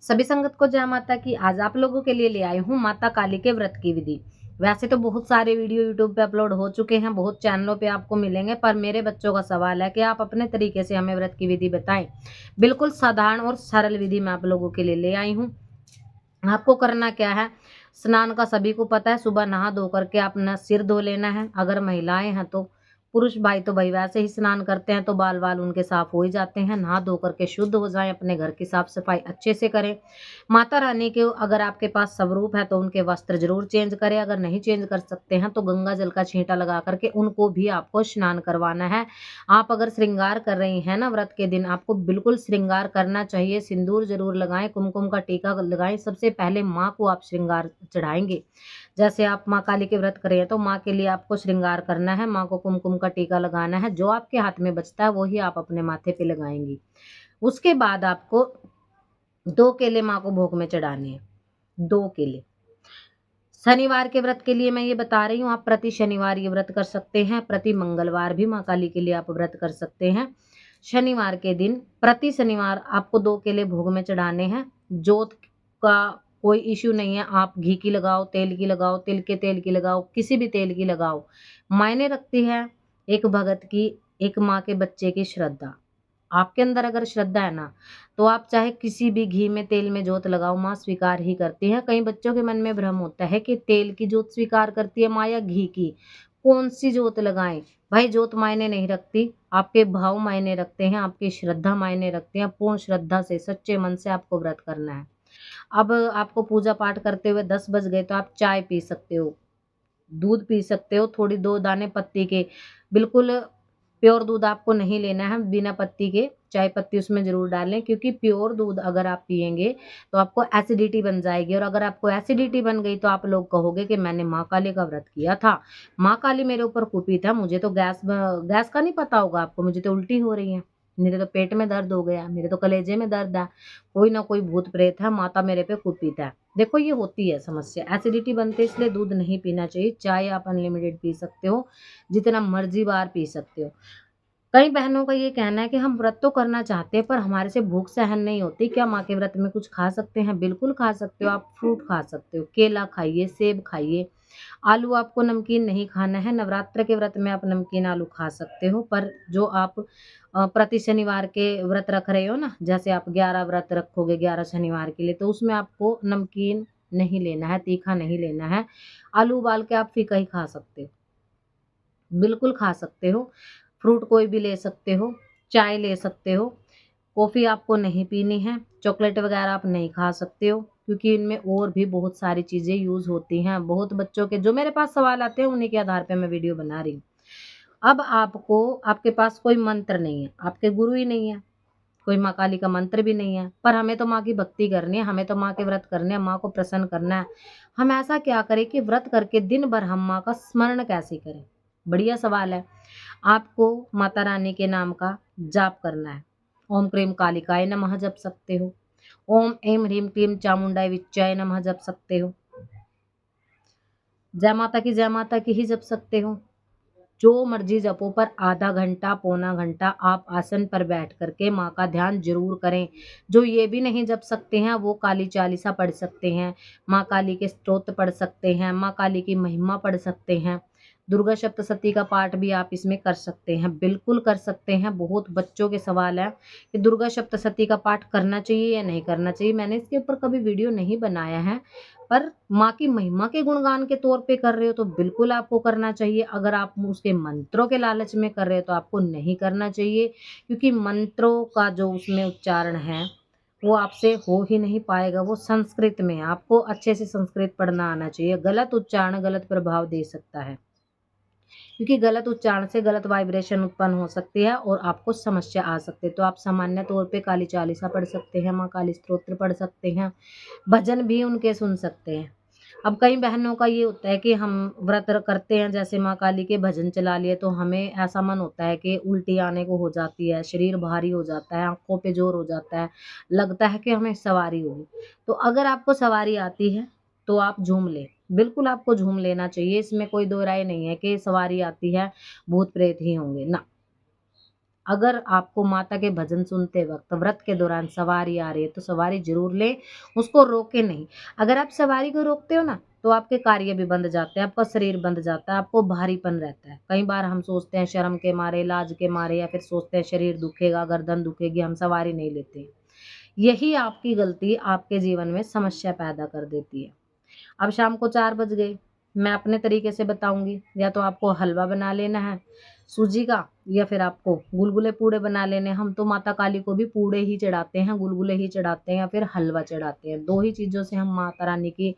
सभी संगत को जय माता की। आज आप लोगों के लिए ले आई हूँ माता काली के व्रत की विधि। वैसे तो बहुत सारे वीडियो यूट्यूब पे अपलोड हो चुके हैं, बहुत चैनलों पे आपको मिलेंगे, पर मेरे बच्चों का सवाल है कि आप अपने तरीके से हमें व्रत की विधि बताएं। बिल्कुल साधारण और सरल विधि मैं आप लोगों के लिए ले आई हूँ। आपको करना क्या है, स्नान का सभी को पता है, सुबह नहा धो करके अपना सिर धो लेना है। अगर महिलाएं हैं तो, पुरुष भाई तो भाई वैसे ही स्नान करते हैं तो बाल वाल उनके साफ हो ही जाते हैं। नहा धो करके शुद्ध हो जाएं, अपने घर की साफ सफाई अच्छे से करें। माता रानी के अगर आपके पास स्वरूप है तो उनके वस्त्र जरूर चेंज करें। अगर नहीं चेंज कर सकते हैं तो गंगा जल का छींटा लगा करके उनको भी आपको स्नान करवाना है। आप अगर श्रृंगार कर रही हैं ना व्रत के दिन, आपको बिल्कुल श्रृंगार करना चाहिए। सिंदूर जरूर लगाएं, कुमकुम का टीका लगाएं। सबसे पहले माँ को आप श्रृंगार चढ़ाएंगे। जैसे आप माँ काली के व्रत करें तो माँ के लिए आपको श्रृंगार करना है, माँ को कुमकुम का टीका लगाना है। जो आपके हाथ में बचता है वही आप अपने माथे पे लगाएंगी। उसके बाद आपको 2 केले माँ को भोग में चढ़ाने हैं, 2 केले। शनिवार के व्रत के लिए मैं ये बता रही हूँ, आप प्रति शनिवार ये व्रत कर सकते हैं, प्रति मंगलवार भी माँ काली के लिए आप व्रत कर सकते हैं। शनिवार के दिन प्रति शनिवार आपको 2 केले भोग में चढ़ाने हैं। जोत का कोई इश्यू नहीं है, आप घी की लगाओ, तेल की लगाओ, तिल के तेल की लगाओ, किसी भी तेल की लगाओ, मायने रखती है एक भगत की, एक माँ के बच्चे की श्रद्धा। आपके अंदर अगर श्रद्धा है ना, तो आप चाहे किसी भी घी में तेल में जोत लगाओ, माँ स्वीकार ही करती है। कई बच्चों के मन में भ्रम होता है कि तेल की जोत स्वीकार करती है माँ या घी की, कौन सी जोत लगाएं। भाई जोत मायने नहीं रखती, आपके भाव मायने रखते हैं, आपकी श्रद्धा मायने रखते हैं। पूर्ण श्रद्धा से सच्चे मन से आपको व्रत करना है। अब आपको पूजा पाठ करते हुए 10 बज गए तो आप चाय पी सकते हो, दूध पी सकते हो, थोड़ी 2 दाने पत्ती के। बिल्कुल प्योर दूध आपको नहीं लेना है, बिना पत्ती के। चाय पत्ती उसमें ज़रूर डालें, क्योंकि प्योर दूध अगर आप पिएँगे तो आपको एसिडिटी बन जाएगी, और अगर आपको एसिडिटी बन गई तो आप लोग कहोगे कि मैंने माँ काली का व्रत किया था, माँ काली मेरे ऊपर कुपित है, मुझे तो गैस का नहीं पता होगा आपको, मुझे तो उल्टी हो रही है, मेरे तो पेट में दर्द हो गया, मेरे तो कलेजे में दर्द है, कोई ना कोई भूत प्रेत है, माता मेरे पे कुपित है। देखो ये होती है समस्या, एसिडिटी बनते इसलिए दूध नहीं पीना चाहिए। चाय आप अनलिमिटेड पी सकते हो, जितना मर्जी बार पी सकते हो। कई बहनों का ये कहना है कि हम व्रत तो करना चाहते हैं पर हमारे से भूख सहन नहीं होती, क्या माँ के व्रत में कुछ खा सकते हैं? बिल्कुल खा सकते हो, आप फ्रूट खा सकते हो, केला खाइए, सेब खाइए। आलू आपको नमकीन नहीं खाना है, नवरात्र के व्रत में आप नमकीन आलू खा सकते हो, पर जो आप प्रति शनिवार के व्रत रख रहे हो ना, जैसे आप 11 व्रत रखोगे 11 शनिवार के लिए, तो उसमें आपको नमकीन नहीं लेना है, तीखा नहीं लेना है। आलू उबाल के आप फीका ही खा सकते हो, बिल्कुल खा सकते हो। फ्रूट कोई भी ले सकते हो, चाय ले सकते हो, कॉफ़ी आपको नहीं पीनी है, चॉकलेट वगैरह आप नहीं खा सकते हो, क्योंकि इनमें और भी बहुत सारी चीज़ें यूज़ होती हैं। बहुत बच्चों के जो मेरे पास सवाल आते हैं उन्हीं के आधार पे मैं वीडियो बना रही हूँ। अब आपको, आपके पास कोई मंत्र नहीं है, आपके गुरु ही नहीं है, कोई माँ काली का मंत्र भी नहीं है, पर हमें तो माँ की भक्ति करनी है, हमें तो माँ के व्रत करने हैं, माँ को प्रसन्न करना है। हम ऐसा क्या करें कि व्रत करके दिन भर हम माँ का स्मरण कैसे करें? बढ़िया सवाल है। आपको माता रानी के नाम का जाप करना है। ओम क्रीम कालिकाय नमः जप सकते हो, ओम ऐं ह्रीं क्लीं चामुंडाय विच्चाय नमः जप सकते हो, जय माता की ही जप सकते हो। जो मर्जी जपो, पर आधा घंटा पौना घंटा आप आसन पर बैठ करके माँ का ध्यान जरूर करें। जो ये भी नहीं जप सकते हैं वो काली चालीसा पढ़ सकते हैं, माँ काली के स्तोत्र पढ़ सकते हैं, माँ काली की महिमा पढ़ सकते हैं। दुर्गा सप्तशती का पाठ भी आप इसमें कर सकते हैं, बिल्कुल कर सकते हैं। बहुत बच्चों के सवाल है कि दुर्गा सप्तशती का पाठ करना चाहिए या नहीं करना चाहिए। मैंने इसके ऊपर कभी वीडियो नहीं बनाया है, पर माँ की महिमा के गुणगान के तौर पे कर रहे हो तो बिल्कुल आपको करना चाहिए। अगर आप उसके मंत्रों के लालच में कर रहे हो तो आपको नहीं करना चाहिए, क्योंकि मंत्रों का जो उसमें उच्चारण है वो आपसे हो ही नहीं पाएगा। वो संस्कृत में है, आपको अच्छे से संस्कृत पढ़ना आना चाहिए। गलत उच्चारण गलत प्रभाव दे सकता है, क्योंकि गलत उच्चारण से गलत वाइब्रेशन उत्पन्न हो सकती है और आपको समस्या आ सकती है। तो आप सामान्य तौर पे काली चालीसा पढ़ सकते हैं, माँ काली स्तोत्र पढ़ सकते हैं, भजन भी उनके सुन सकते हैं। अब कई बहनों का ये होता है कि हम व्रत करते हैं, जैसे माँ काली के भजन चला लिए, तो हमें ऐसा मन होता है कि उल्टी आने को हो जाती है, शरीर भारी हो जाता है, आँखों पे जोर हो जाता है, लगता है कि हमें सवारी होगी। तो अगर आपको सवारी आती है तो आप झूम लें, बिल्कुल आपको झूम लेना चाहिए। इसमें कोई दो राय नहीं है कि सवारी आती है भूत प्रेत ही होंगे, ना। अगर आपको माता के भजन सुनते वक्त व्रत के दौरान सवारी आ रही है तो सवारी जरूर लें, उसको रोके नहीं। अगर आप सवारी को रोकते हो ना तो आपके कार्य भी बंद जाते हैं, आपका शरीर बंद जाता है, आपको भारीपन रहता है। कई बार हम सोचते हैं शर्म के मारे, लाज के मारे, या फिर सोचते हैं शरीर दुखेगा, गर्दन दुखेगी, हम सवारी नहीं लेते। यही आपकी गलती आपके जीवन में समस्या पैदा कर देती है। अब शाम को 4 बज गए, मैं अपने तरीके से बताऊँगी, या तो आपको हलवा बना लेना है सूजी का, या फिर आपको गुलगुले पूड़े बना लेने हैं। हम तो माता काली को भी पूड़े ही चढ़ाते हैं, गुलगुले ही चढ़ाते हैं या फिर हलवा चढ़ाते हैं। 2 ही चीज़ों से हम माता रानी की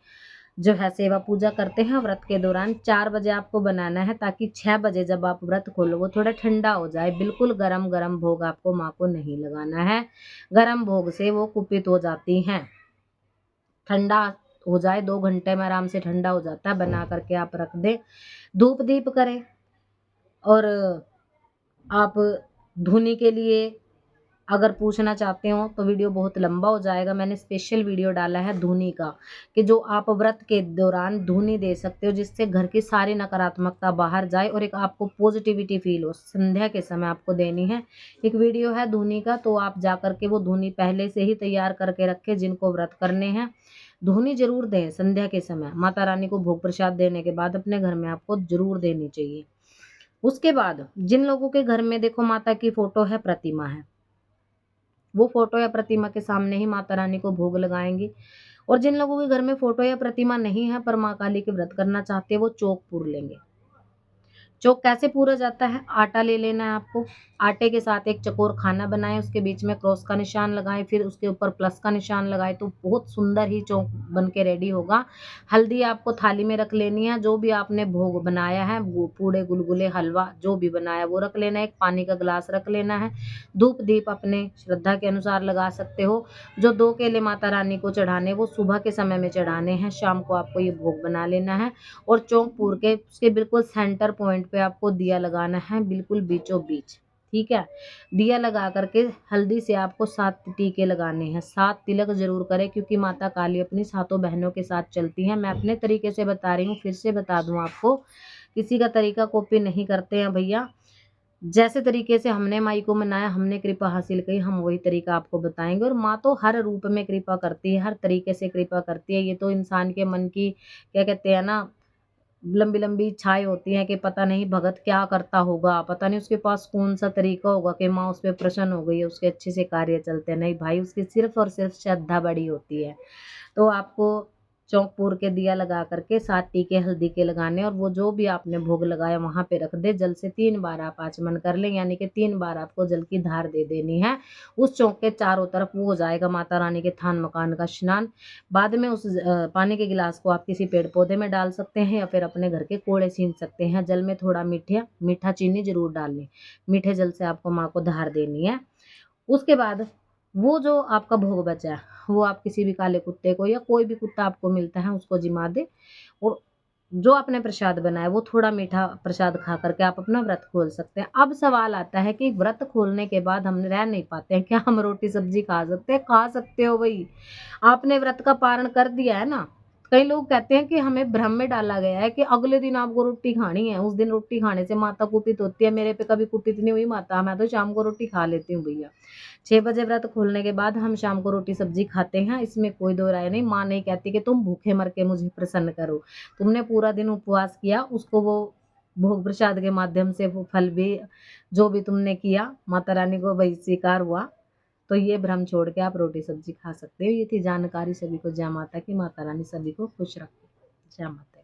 जो है सेवा पूजा करते हैं व्रत के दौरान। 4 बजे आपको बनाना है ताकि 6 बजे जब आप व्रत खोलो वो थोड़ा ठंडा हो जाए। बिल्कुल गरम-गरम भोग आपको माँ को नहीं लगाना है, गरम भोग से वो कुपित हो जाती हैं। ठंडा हो जाए 2 घंटे में आराम से ठंडा हो जाता है, बना करके आप रख दें। धूप दीप करें। और आप धुनी के लिए अगर पूछना चाहते हो तो वीडियो बहुत लंबा हो जाएगा। मैंने स्पेशल वीडियो डाला है धुनी का, कि जो आप व्रत के दौरान धुनी दे सकते हो जिससे घर की सारी नकारात्मकता बाहर जाए और एक आपको पॉजिटिविटी फील हो। संध्या के समय आपको देनी है। एक वीडियो है धुनी का, तो आप जा करके वो धुनी पहले से ही तैयार करके रखें जिनको व्रत करने हैं। धुनी जरूर दें संध्या के समय, माता रानी को भोग प्रसाद देने के बाद अपने घर में आपको जरूर देनी चाहिए। उसके बाद जिन लोगों के घर में देखो माता की फोटो है, प्रतिमा है, वो फोटो या प्रतिमा के सामने ही माता रानी को भोग लगाएंगे। और जिन लोगों के घर में फोटो या प्रतिमा नहीं है पर माँ काली के व्रत करना चाहते हैं, वो चौक पूर लेंगे। चौक कैसे पूरा जाता है? आटा ले लेना है आपको, आटे के साथ एक चकोर खाना बनाएं, उसके बीच में क्रॉस का निशान लगाएं, फिर उसके ऊपर प्लस का निशान लगाएं, तो बहुत सुंदर ही चौक बन के रेडी होगा। हल्दी आपको थाली में रख लेनी है, जो भी आपने भोग बनाया है, वो पूड़े गुलगुले हलवा जो भी बनाया वो रख लेना है। एक पानी का गिलास रख लेना है। धूप दीप अपने श्रद्धा के अनुसार लगा सकते हो। जो 2 केले माता रानी को चढ़ाने वो सुबह के समय में चढ़ाने हैं, शाम को आपको ये भोग बना लेना है। और चौक पूर के उसके बिल्कुल सेंटर पॉइंट पे आपको दिया लगाना है, बिल्कुल बीचों बीच। ठीक है, दिया लगा करके हल्दी से आपको 7 टीके लगाने हैं। 7 तिलक जरूर करें, क्योंकि माता काली अपनी 7 बहनों के साथ चलती हैं। मैं अपने तरीके से बता रही हूँ, फिर से बता दूं आपको, किसी का तरीका कॉपी नहीं करते हैं भैया। जैसे तरीके से हमने माई को मनाया, हमने कृपा हासिल की, हम वही तरीका आपको बताएंगे। और माँ तो हर रूप में कृपा करती है, हर तरीके से कृपा करती है। ये तो इंसान के मन की क्या कहते हैं ना, लंबी लंबी इच्छाएं होती हैं कि पता नहीं भगत क्या करता होगा, पता नहीं उसके पास कौन सा तरीका होगा कि माँ उस पर प्रसन्न हो गई है, उसके अच्छे से कार्य चलते हैं। नहीं भाई, उसकी सिर्फ और सिर्फ श्रद्धा बड़ी होती है। तो आपको चौक पूर के दिया लगा करके 7 टीके हल्दी के लगाने, और वो जो भी आपने भोग लगाया वहां पे रख दे। जल से 3 बार आप आचमन कर लें, यानी कि 3 बार आपको जल की धार दे देनी है। उस चौक के चारों तरफ वो हो जाएगा माता रानी के थान मकान का स्नान। बाद में उस पानी के गिलास को आप किसी पेड़ पौधे में डाल सकते हैं, या फिर अपने घर के कोड़े छीन सकते हैं। जल में थोड़ा मीठा चीनी जरूर डाल लें। मीठे जल से आपको माँ को धार देनी है। उसके बाद वो जो आपका भोग बचा है वो आप किसी भी काले कुत्ते को, या कोई भी कुत्ता आपको मिलता है उसको जिमा दे। और जो आपने प्रसाद बनाया वो थोड़ा मीठा प्रसाद खा करके आप अपना व्रत खोल सकते हैं। अब सवाल आता है कि व्रत खोलने के बाद हम रह नहीं पाते हैं, क्या हम रोटी सब्जी खा सकते हैं? खा सकते हो भाई, आपने व्रत का पारण कर दिया है ना। कई लोग कहते हैं कि हमें भ्रम में डाला गया है कि अगले दिन आपको रोटी खानी है, उस दिन रोटी खाने से माता कुपित होती है। मेरे पे कभी कुपित नहीं हुई माता, मैं तो शाम को रोटी खा लेती हूँ भैया। 6 बजे व्रत खोलने के बाद हम शाम को रोटी सब्जी खाते हैं, इसमें कोई दो राय नहीं। माँ नहीं कहती कि तुम भूखे मर के मुझे प्रसन्न करो। तुमने पूरा दिन उपवास किया, उसको वो भोग प्रसाद के माध्यम से वो फल भी जो भी तुमने किया माता रानी को वही स्वीकार हुआ। तो ये भ्रम छोड़ के आप रोटी सब्जी खा सकते हो। ये थी जानकारी। सभी को जय माता की। माता रानी सभी को खुश रखे। जय माता।